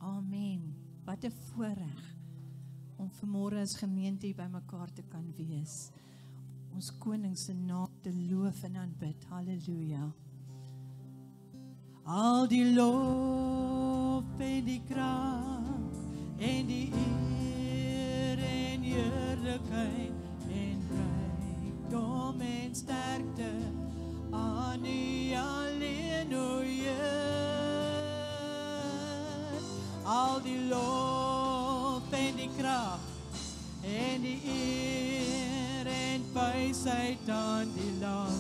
Amen. Wat 'n voorreg om vanmôre as gemeente hier by mekaar te kan wees. Ons koning se naam te loof en aanbid. Halleluja. Al die lof en die krag en die eer en heerlikheid en rykdom en sterkte aan U alleen, o Heer. Al die lof en die krag en die eer en wysheid aan die Lam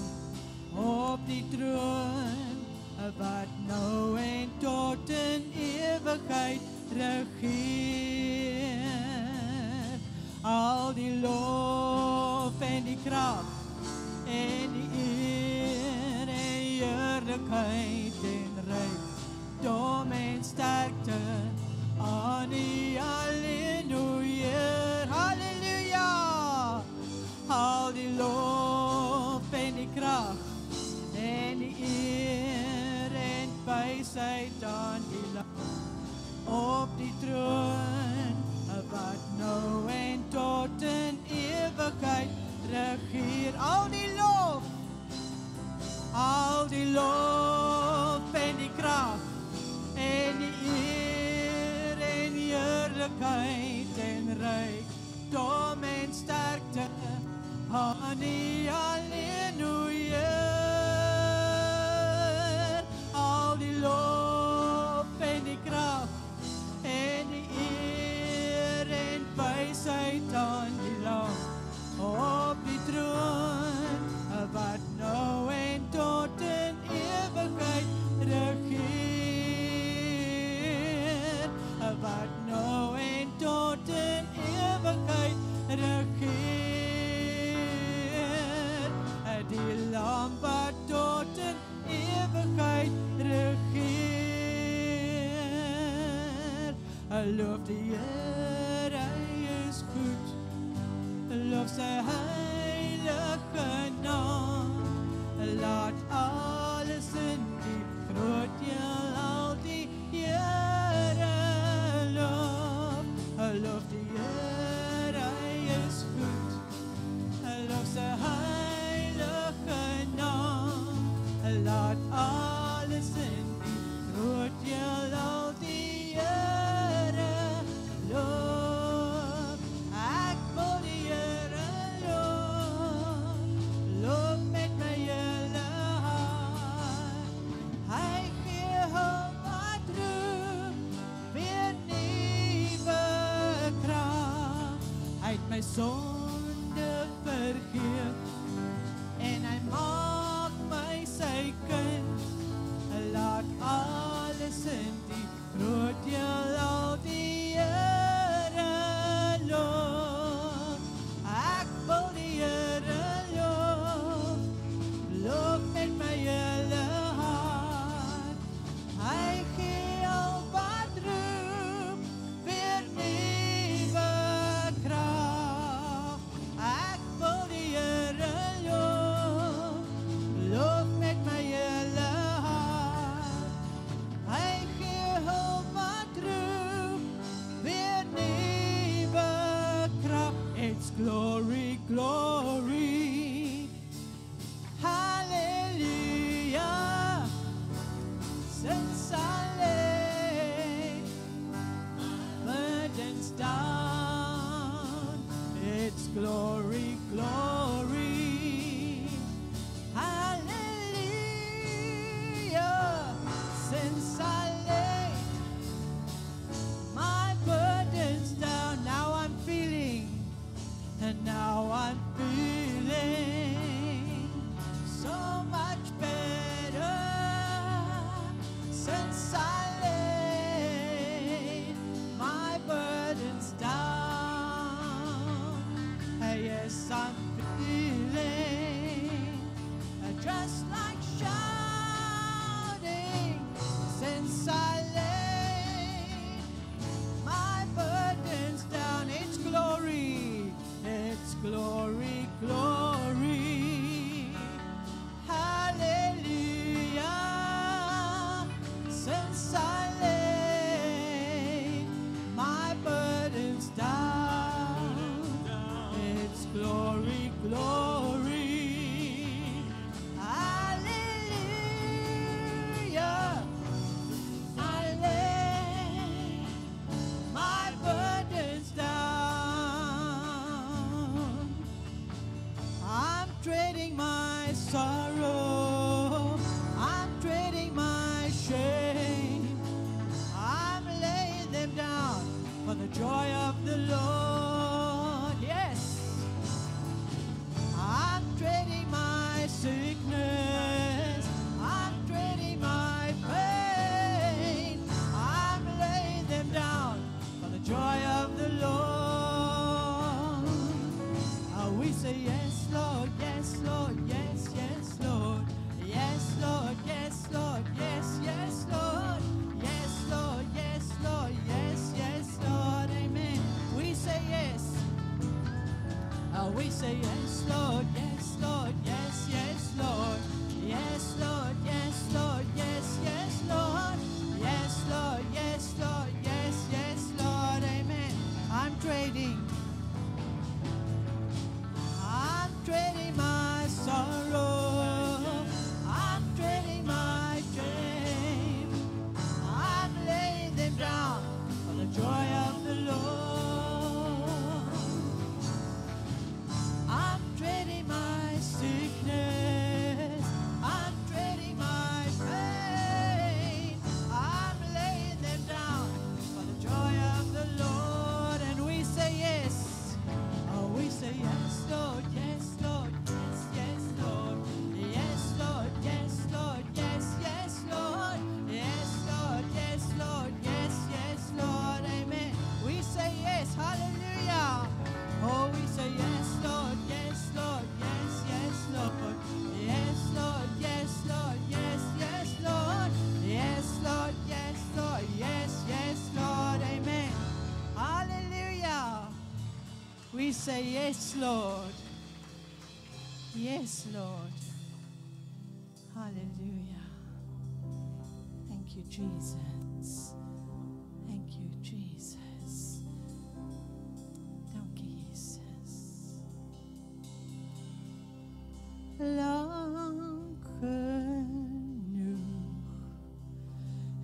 op die troon, wat nou en tot in ewigheid regeer. Al die lof en die krag en die eer en heerlikheid en rykdom en sterkte aan U alleen, o Heer. Halleluja. Al die lof en die krag en die eer en wysheid aan die Lam op die troon, wat nou en tot in ewigheid regeer. Al die lof en die krag en die eer en heerlikheid en rykdom en sterkte aan U alleen, o Heer. Al die lof en die krag en die eer en wysheid aan die Lam op die troon, wat nou en tot in ewigheid regeer. Wat nou en tot in ewigheid regeer. Die Lam wat tot in ewigheid regeer. Loof die Heer, Hy is goed. Loof sy heilige naam. Laat alles in die groot heelal die Here loof. Loof die Heer, Hy is goed. Loof sy heilige naam. Laat alles in die groot heelal die Here loof. Ek wil die Here loof. Loof met my hele hart. Hy gee hulp wat roep, weer nuwe krag. Hy het my sonde vergeef en hy maak my sy kind. Laat alles in die groot heelal die Here loof. Ek wil die Here loof. Loof met my hele hart. Hy gee al wat roep, weer nuwe krag. Ek wil die Here loof. Loof met my hele hart. Hy gee hulp wat roep, weer nuwe krag. It's glory, glory. Hallelujah. Since I laid burdens down, it's glory, glory. Hallelujah. Since I laid my burdens down, now I'm feeling, and now I'm feeling sorrow. I'm trading my shame. I'm laying them down for the joy of the Lord. Yes. I'm trading my sickness. I'm trading my pain. I'm laying them down for the joy of the Lord. We say yes, Lord, yes, Lord, yes, yes, Lord. Yes, Lord, yes, Lord, yes, yes, Lord. Yes, Lord, yes, Lord, yes, yes, Lord. Amen. We say yes. We say yes, Lord, yes, Lord, yes, yes, Lord. Yes, Lord, yes, Lord, yes, yes, Lord. Yes, Lord, yes, Lord, yes, yes, Lord. Amen. I'm trading my sorrow. I'm trading my shame. I'm laying them down for the joy of the Lord. I'm trading my sickness. I'm trading my pain. I'm laying them down for the joy of the Lord. And we say yes. Oh, we say yes, Lord, yes, Lord, yes, yes, Lord. Yes, Lord, yes, Lord, yes, yes, Lord. Yes, Lord, yes, Lord, yes, yes, Lord. Amen. We say yes, hallelujah. Oh, we say yes, Lord, yes, Lord, yes, yes, Lord. Yes, Lord, yes, Lord, yes, yes, Lord. Yes, Lord, yes, Lord, yes, yes, Lord. Amen. Hallelujah. We say yes, Lord. Yes, Lord. Hallelujah. Thank you, Jesus. Thank you, Jesus. Dankie, Jesus. Lang genoeg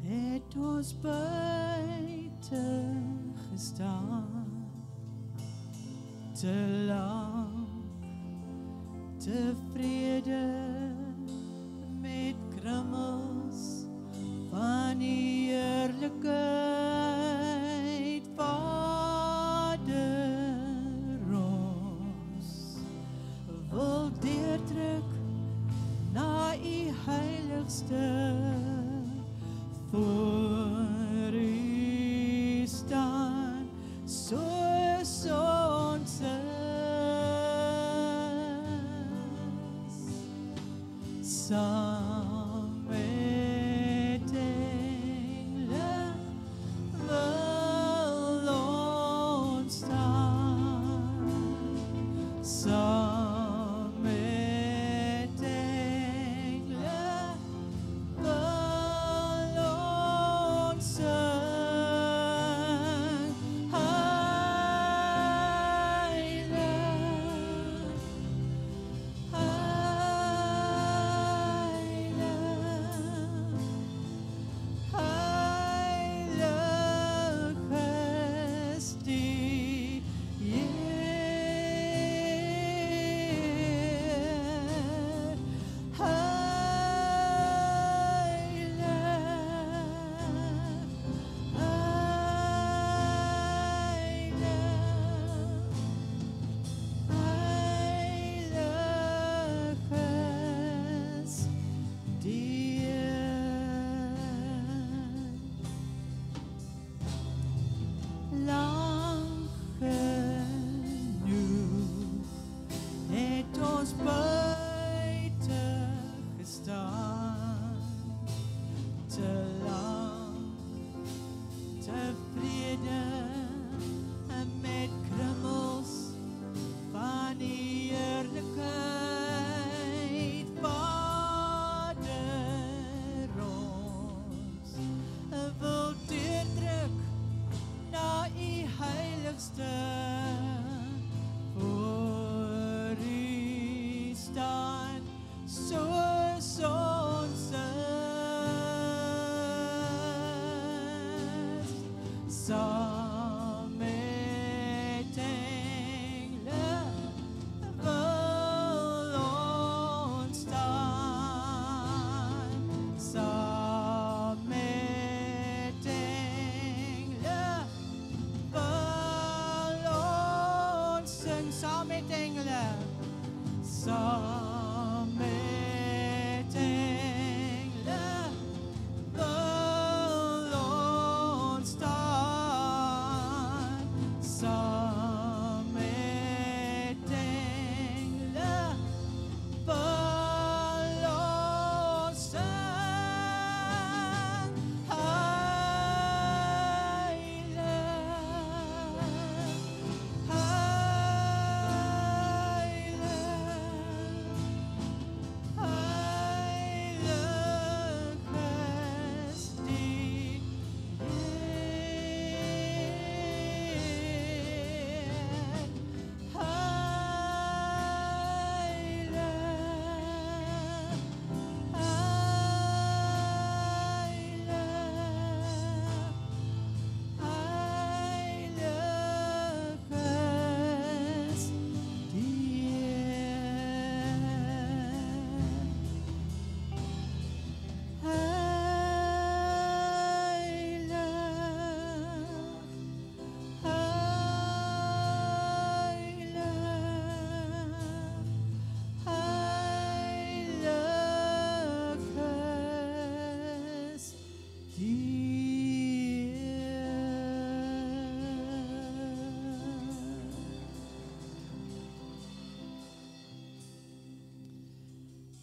het ons buiten gestaan. Te lang tevrede met krummels van die heerlijkheid, Vader, ons wil deurdruk na u heiligste, voor u staan, soos ons is, saam met engele wil ons staan, saam met engele wil ons sing, heilig, heilig is die Heer, heilig is die lang genoeg het ons buiten gestaan, te lang tevrede met krummels van die eerlijkheid, Vader, ons wil deurdruk na u heiligste, voor u staan, soos ons is, saam met engele. Saam met engele wil ons staan. Saam met engele wil ons sing.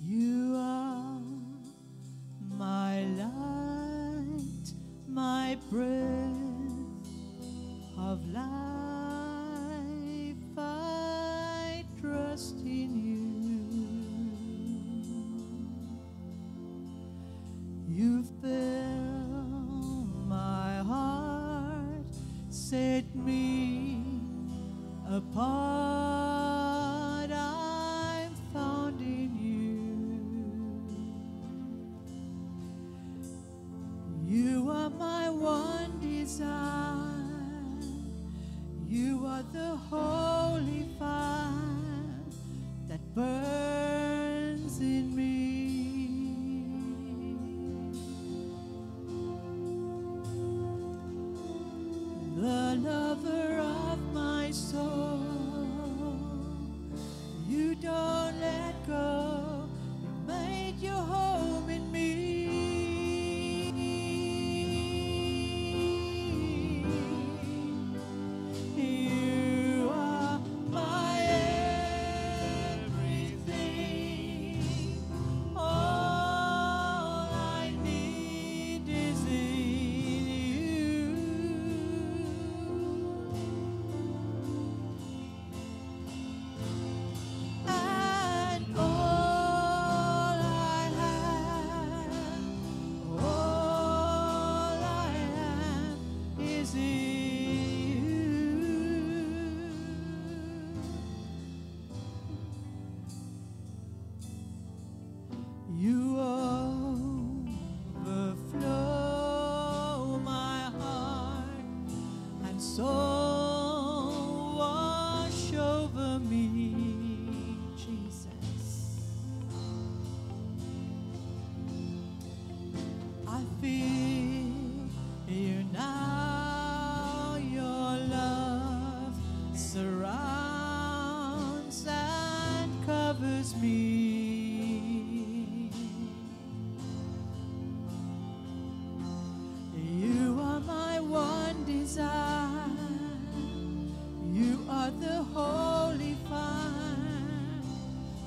You are my light, my breath of life. I trust in you. You've filled my heart, set me apart. I'm found in you. You are my one desire. You are the holy fire that burns in me. The lover of my soul. You don't let go. You made your home in me. You are my everything. All I need is in you. And all I have is in you. You overflow my heart and soul, wash over me, Jesus. I feel you now. Your love surrounds and covers me. You are my one desire. You are the holy fire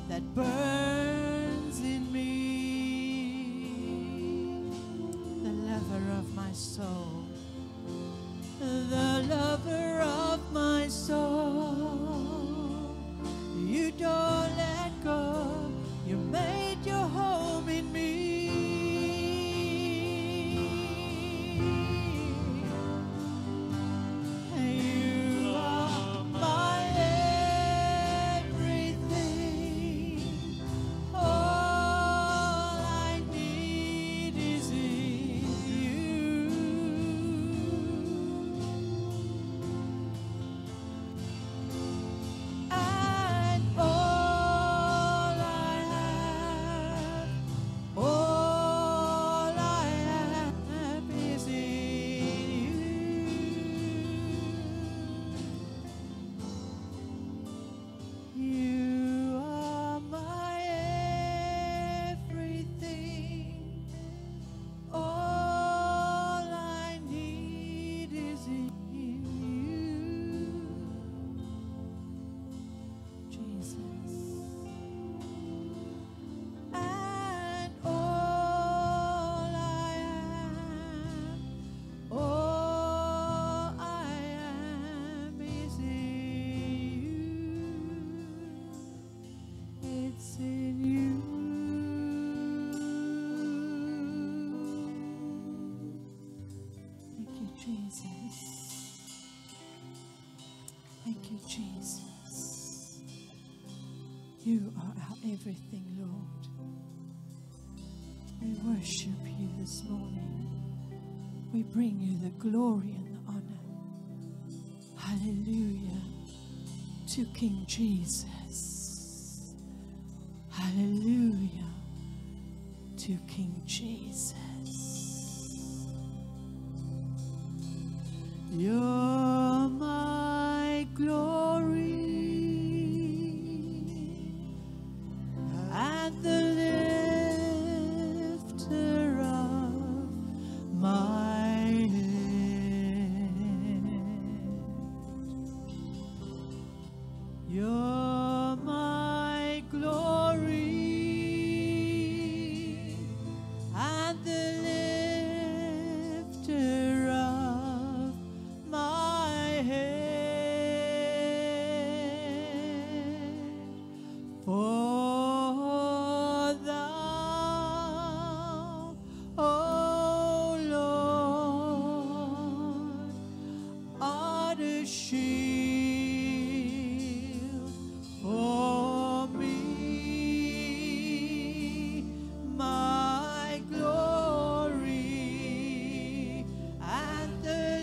that burns in me. The lover of my soul. The lover of my soul. You don't let go. You made your home in me. You are my everything. All I need is in you. Jesus. Thank you, Jesus. You are our everything, Lord. We worship you this morning. We bring you the glory and the honor. Hallelujah to King Jesus. Hallelujah to King Jesus. You're my glory and the lifter of my head. You're my glory and the lifter of my head. For thou, O Lord, art a shield for me, my glory, and the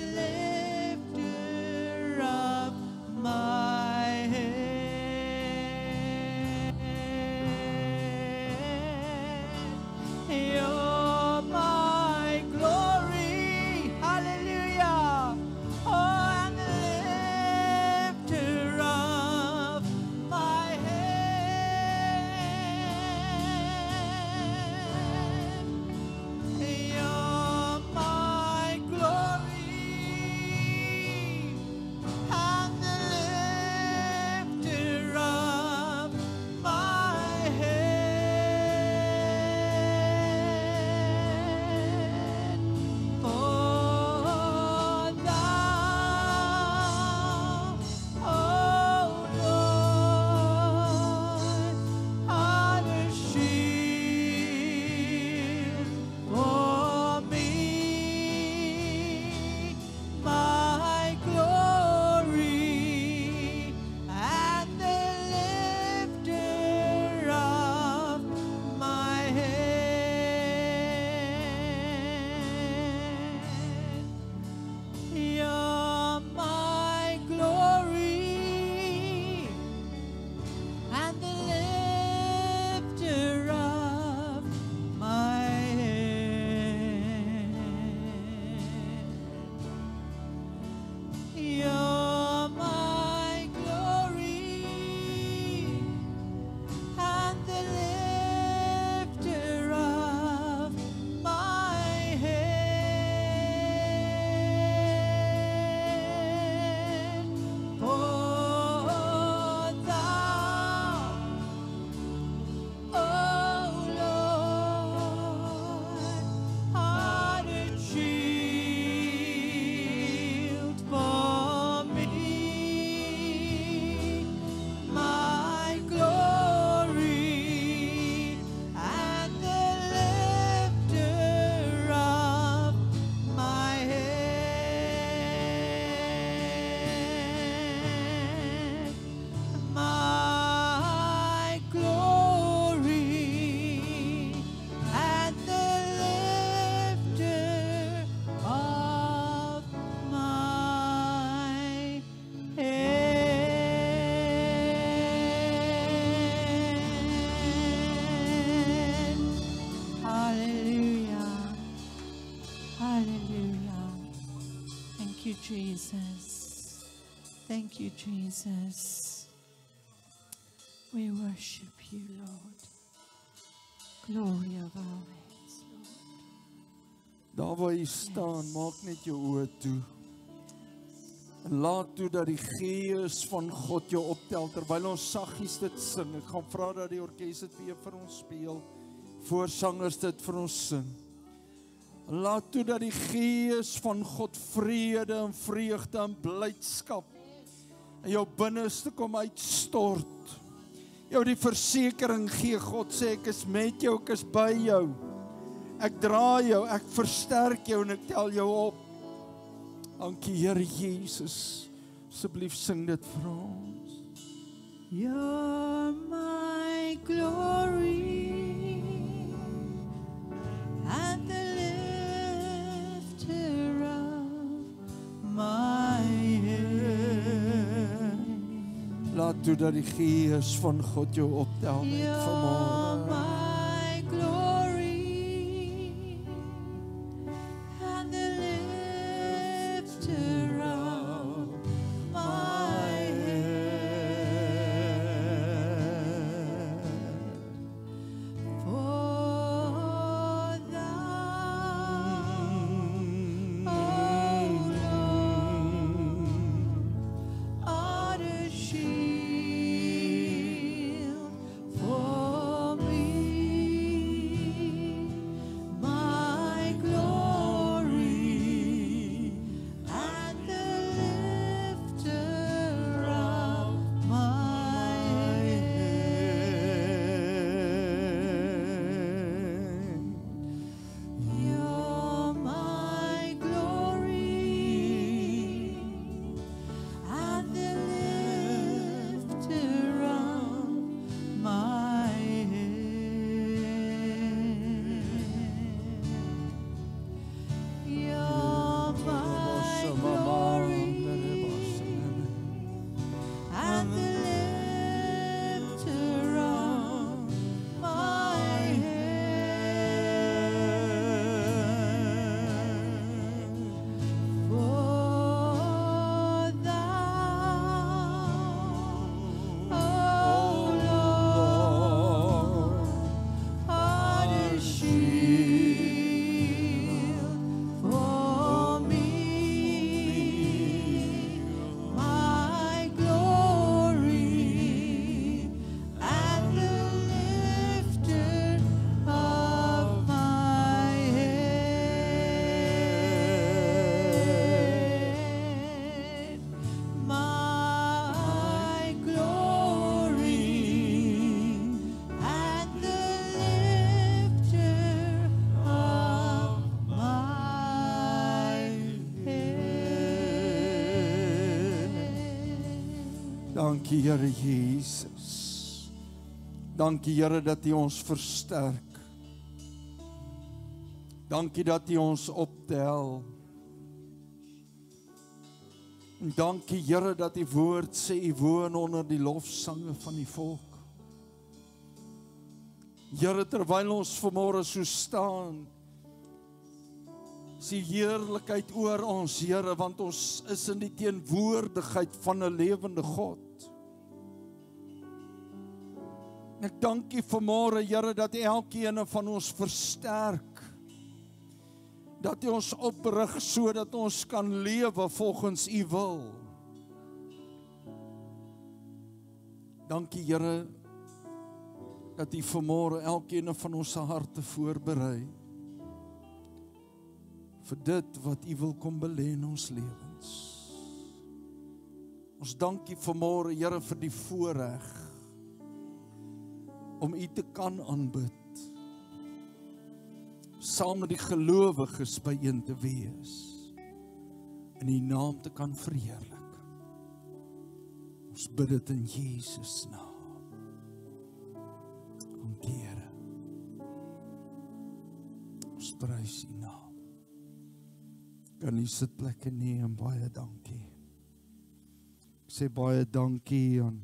lifter of my head. You're my glory, hallelujah. Oh, and the lifter of my head. You're my glory and the lifter of my head. For thou, O Lord, art a shield for me, my glory, and the lifter of my head. You're my glory and the lifter of my head. You're my glory and the lifter of my head. For thou, O Lord, art a shield for me, my glory, and the lifter of my head. My glory and the lifter of my head. Hallelujah. Hallelujah. Thank you, Jesus. Thank you, Jesus. We worship you, Lord. Glory of our heads, Lord. Daar waar jy staan, maak net jou oë toe. En laat toe dat die Gees van God jou optel, terwyl ons saggies dit sing. Ek gaan vra dat die orkes dit weer vir ons speel, voorsangers dit vir ons sing. En laat toe dat die Gees van God vrede en vreugde en blydskap in jou binneste kom uitstort. Jou die versekering gee, God sê, ek is met jou, ek is by jou. Ek dra jou, ek versterk jou en ek tel jou op. Dankie Here Jesus. Asseblief sing dit vir ons. You're my glory and the lifter of my head. Laat toe dat die Gees van God jou optel net You're vanmôre. my glory and the lifter of my head. For thou, O Lord, art a shield for me, my glory, and the lifter of my head. You're my glory and the lifter of my head. You're my glory and the lifter of my head. For thou, O Lord, art a shield for me, my glory, and the lifter of my head. My glory and the lifter of my head. Dankie Here Jesus. Dankie Here dat U ons versterk. Dankie dat U ons optel. En dankie Here dat U woord sê U woon onder die lofsange van die volk. Here, terwyl ons vanmôre so staan, is die heerlikheid oor ons, Here, want ons is in die teenwoordigheid van 'n lewende God. En ek dank U vanmôre, Here, dat U elkeen van ons versterk. Dat U ons oprig sodat ons kan lewe volgens U wil. Dankie Here, dat U vanmôre elkeen van ons harte voorberei vir dit wat U wil kom belê in ons lewens. Ons dank U vanmôre, Here, vir die voorreg om U te kan aanbid, saam met die gelowiges byeen te wees, en U naam te kan verheerlik. Ons bid dit in Jesus naam. Dankie Here. Ons prys U naam. Kan U sitplekke neem, baie dankie. Ek sê baie dankie aan